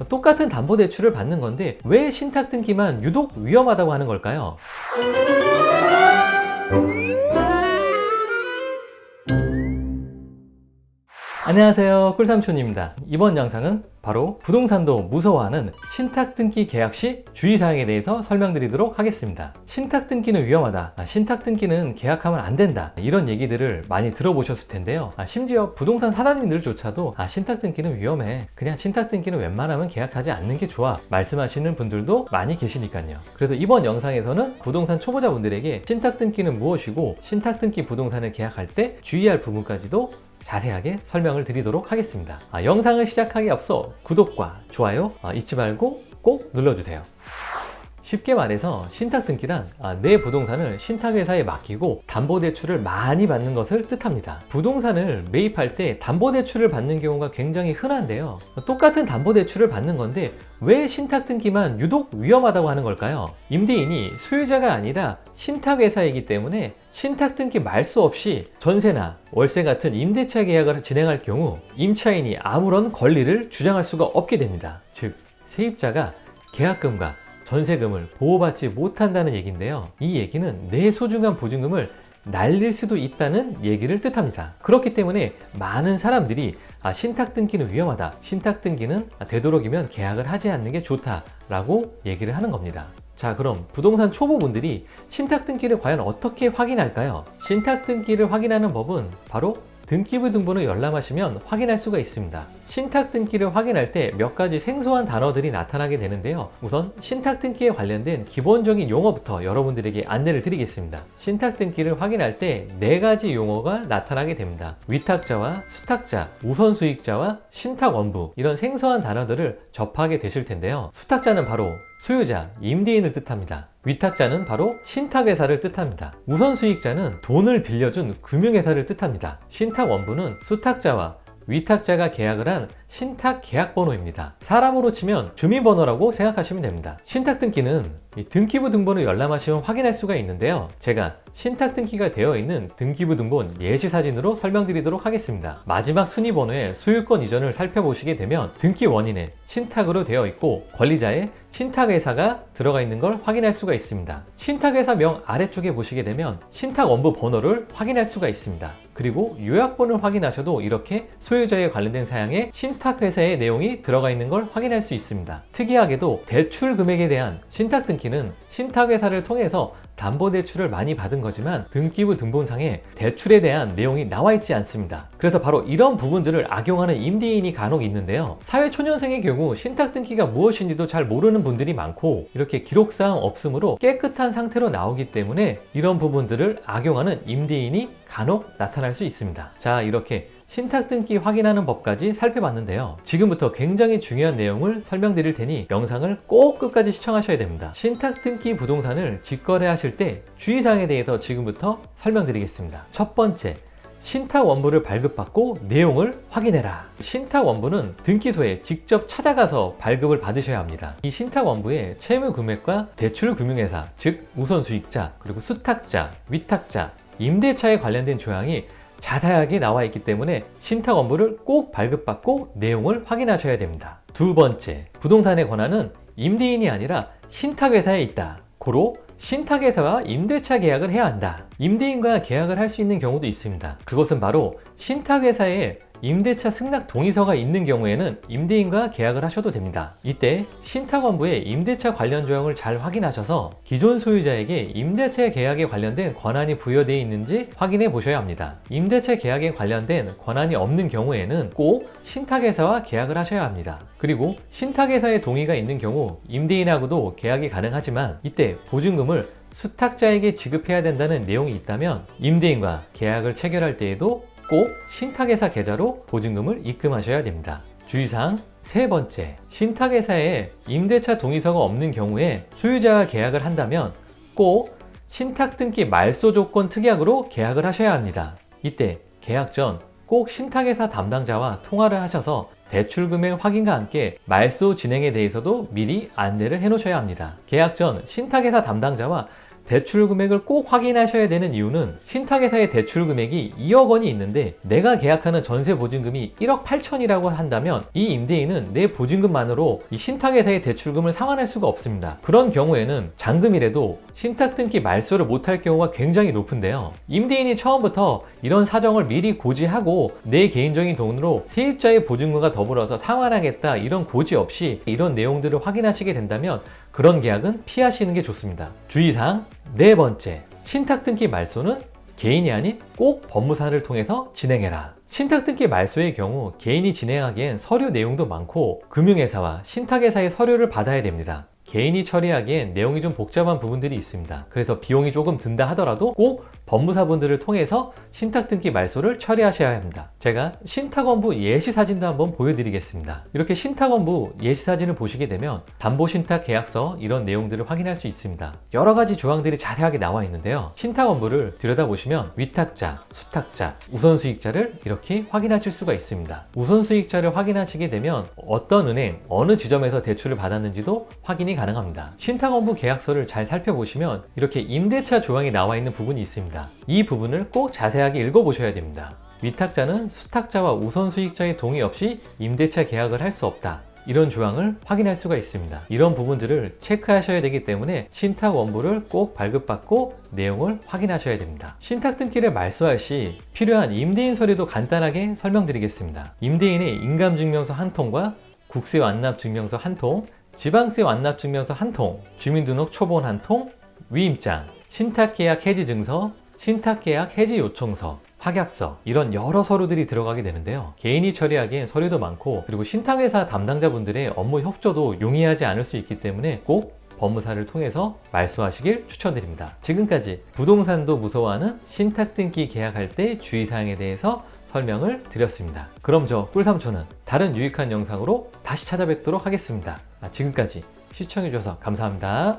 똑같은 담보대출을 받는 건데 왜 신탁 등기만 유독 위험하다고 하는 걸까요? 안녕하세요, 꿀삼촌입니다. 이번 영상은 바로 부동산도 무서워하는 신탁등기 계약 시 주의사항에 대해서 설명드리도록 하겠습니다. 신탁등기는 위험하다, 신탁등기는 계약하면 안 된다, 이런 얘기들을 많이 들어보셨을 텐데요. 심지어 부동산 사장님들조차도 신탁등기는 위험해, 그냥 신탁등기는 웬만하면 계약하지 않는 게 좋아, 말씀하시는 분들도 많이 계시니까요. 그래서 이번 영상에서는 부동산 초보자분들에게 신탁등기는 무엇이고 신탁등기 부동산을 계약할 때 주의할 부분까지도 자세하게 설명을 드리도록 하겠습니다. 영상을 시작하기에 앞서 구독과 좋아요 잊지 말고 꼭 눌러주세요. 쉽게 말해서 신탁등기란 내 부동산을 신탁회사에 맡기고 담보대출을 많이 받는 것을 뜻합니다. 부동산을 매입할 때 담보대출을 받는 경우가 굉장히 흔한데요. 똑같은 담보대출을 받는 건데 왜 신탁등기만 유독 위험하다고 하는 걸까요? 임대인이 소유자가 아니라 신탁회사이기 때문에 신탁등기 말소 없이 전세나 월세 같은 임대차 계약을 진행할 경우 임차인이 아무런 권리를 주장할 수가 없게 됩니다. 즉, 세입자가 계약금과 전세금을 보호받지 못한다는 얘기인데요. 이 얘기는 내 소중한 보증금을 날릴 수도 있다는 얘기를 뜻합니다. 그렇기 때문에 많은 사람들이 신탁등기는 위험하다, 신탁등기는 되도록이면 계약을 하지 않는 게 좋다라고 얘기를 하는 겁니다. 자, 그럼 부동산 초보분들이 신탁등기를 과연 어떻게 확인할까요? 신탁등기를 확인하는 법은 바로 등기부 등본을 열람하시면 확인할 수가 있습니다. 신탁등기를 확인할 때 몇 가지 생소한 단어들이 나타나게 되는데요. 우선 신탁등기에 관련된 기본적인 용어부터 여러분들에게 안내를 드리겠습니다. 신탁등기를 확인할 때 4가지 용어가 나타나게 됩니다. 위탁자와 수탁자, 우선수익자와 신탁원부, 이런 생소한 단어들을 접하게 되실 텐데요. 수탁자는 바로 소유자, 임대인을 뜻합니다. 위탁자는 바로 신탁회사를 뜻합니다. 우선수익자는 돈을 빌려준 금융회사를 뜻합니다. 신탁원부는 수탁자와 위탁자가 계약을 한 신탁계약번호입니다. 사람으로 치면 주민번호라고 생각하시면 됩니다. 신탁등기는 등기부 등본을 열람하시면 확인할 수가 있는데요. 제가 신탁등기가 되어 있는 등기부 등본 예시사진으로 설명드리도록 하겠습니다. 마지막 순위번호의 소유권 이전을 살펴보시게 되면 등기 원인에 신탁으로 되어 있고 권리자의 신탁회사가 들어가 있는 걸 확인할 수가 있습니다. 신탁회사 명 아래쪽에 보시게 되면 신탁원부 번호를 확인할 수가 있습니다. 그리고 요약본을 확인하셔도 이렇게 소유자에 관련된 사양에 신탁회사의 내용이 들어가 있는 걸 확인할 수 있습니다. 특이하게도 대출 금액에 대한 신탁등기는 신탁회사를 통해서 담보대출을 많이 받은 거지만 등기부 등본상에 대출에 대한 내용이 나와 있지 않습니다. 그래서 바로 이런 부분들을 악용하는 임대인이 간혹 있는데요. 사회초년생의 경우 신탁등기가 무엇인지도 잘 모르는 분들이 많고 이렇게 기록사항 없으므로 깨끗한 상태로 나오기 때문에 이런 부분들을 악용하는 임대인이 간혹 나타날 수 있습니다. 자, 이렇게 신탁등기 확인하는 법까지 살펴봤는데요. 지금부터 굉장히 중요한 내용을 설명드릴 테니 영상을 꼭 끝까지 시청하셔야 됩니다. 신탁등기 부동산을 직거래하실 때 주의사항에 대해서 지금부터 설명드리겠습니다. 첫 번째, 신탁원부를 발급받고 내용을 확인해라. 신탁원부는 등기소에 직접 찾아가서 발급을 받으셔야 합니다. 이 신탁원부에 채무금액과 대출금융회사, 즉 우선수익자, 그리고 수탁자, 위탁자, 임대차에 관련된 조항이 자세하게 나와 있기 때문에 신탁원부를 꼭 발급받고 내용을 확인하셔야 됩니다. 두 번째, 부동산의 권한은 임대인이 아니라 신탁회사에 있다. 고로 신탁회사와 임대차 계약을 해야 한다. 임대인과 계약을 할 수 있는 경우도 있습니다. 그것은 바로 신탁회사에 임대차 승낙 동의서가 있는 경우에는 임대인과 계약을 하셔도 됩니다. 이때 신탁원부의 임대차 관련 조항을 잘 확인하셔서 기존 소유자에게 임대차 계약에 관련된 권한이 부여되어 있는지 확인해 보셔야 합니다. 임대차 계약에 관련된 권한이 없는 경우에는 꼭 신탁회사와 계약을 하셔야 합니다. 그리고 신탁회사의 동의가 있는 경우 임대인하고도 계약이 가능하지만 이때 보증금을 수탁자에게 지급해야 된다는 내용이 있다면 임대인과 계약을 체결할 때에도 꼭 신탁회사 계좌로 보증금을 입금하셔야 됩니다. 주의사항 세 번째, 신탁회사에 임대차 동의서가 없는 경우에 소유자와 계약을 한다면 꼭 신탁등기 말소 조건 특약으로 계약을 하셔야 합니다. 이때 계약 전 꼭 신탁회사 담당자와 통화를 하셔서 대출 금액 확인과 함께 말소 진행에 대해서도 미리 안내를 해 놓으셔야 합니다. 계약 전 신탁회사 담당자와 대출 금액을 꼭 확인하셔야 되는 이유는 신탁회사의 대출 금액이 2억 원이 있는데 내가 계약하는 전세 보증금이 1억 8천이라고 한다면 이 임대인은 내 보증금만으로 이 신탁회사의 대출금을 상환할 수가 없습니다. 그런 경우에는 잔금이라도 신탁 등기 말소를 못할 경우가 굉장히 높은데요. 임대인이 처음부터 이런 사정을 미리 고지하고 내 개인적인 돈으로 세입자의 보증금과 더불어서 상환하겠다 이런 고지 없이 이런 내용들을 확인하시게 된다면 그런 계약은 피하시는 게 좋습니다. 주의사항 네 번째, 신탁 등기 말소는 개인이 아닌 꼭 법무사를 통해서 진행해라. 신탁 등기 말소의 경우 개인이 진행하기엔 서류 내용도 많고 금융회사와 신탁회사의 서류를 받아야 됩니다. 개인이 처리하기엔 내용이 좀 복잡한 부분들이 있습니다. 그래서 비용이 조금 든다 하더라도 꼭 법무사분들을 통해서 신탁 등기 말소를 처리하셔야 합니다. 제가 신탁원부 예시사진도 한번 보여드리겠습니다. 이렇게 신탁원부 예시사진을 보시게 되면 담보신탁계약서 이런 내용들을 확인할 수 있습니다. 여러 가지 조항들이 자세하게 나와 있는데요. 신탁원부를 들여다보시면 위탁자, 수탁자, 우선수익자를 이렇게 확인하실 수가 있습니다. 우선수익자를 확인하시게 되면 어떤 은행, 어느 지점에서 대출을 받았는지도 확인이 가능합니다. 신탁원부 계약서를 잘 살펴보시면 이렇게 임대차 조항이 나와 있는 부분이 있습니다. 이 부분을 꼭 자세하게 읽어보셔야 됩니다. 위탁자는 수탁자와 우선수익자의 동의 없이 임대차 계약을 할 수 없다. 이런 조항을 확인할 수가 있습니다. 이런 부분들을 체크하셔야 되기 때문에 신탁원부를 꼭 발급받고 내용을 확인하셔야 됩니다. 신탁 등기를 말소할 시 필요한 임대인 서류도 간단하게 설명드리겠습니다. 임대인의 인감증명서 한 통과 국세 완납증명서 한 통, 지방세 완납증명서 한 통, 주민등록 초본 한 통, 위임장, 신탁계약 해지증서, 신탁계약 해지요청서, 확약서 이런 여러 서류들이 들어가게 되는데요. 개인이 처리하기엔 서류도 많고 그리고 신탁회사 담당자분들의 업무 협조도 용이하지 않을 수 있기 때문에 꼭 법무사를 통해서 말소하시길 추천드립니다. 지금까지 부동산도 무서워하는 신탁 등기 계약할 때 주의사항에 대해서 설명을 드렸습니다. 그럼 저 꿀삼촌은 다른 유익한 영상으로 다시 찾아뵙도록 하겠습니다. 지금까지 시청해주셔서 감사합니다.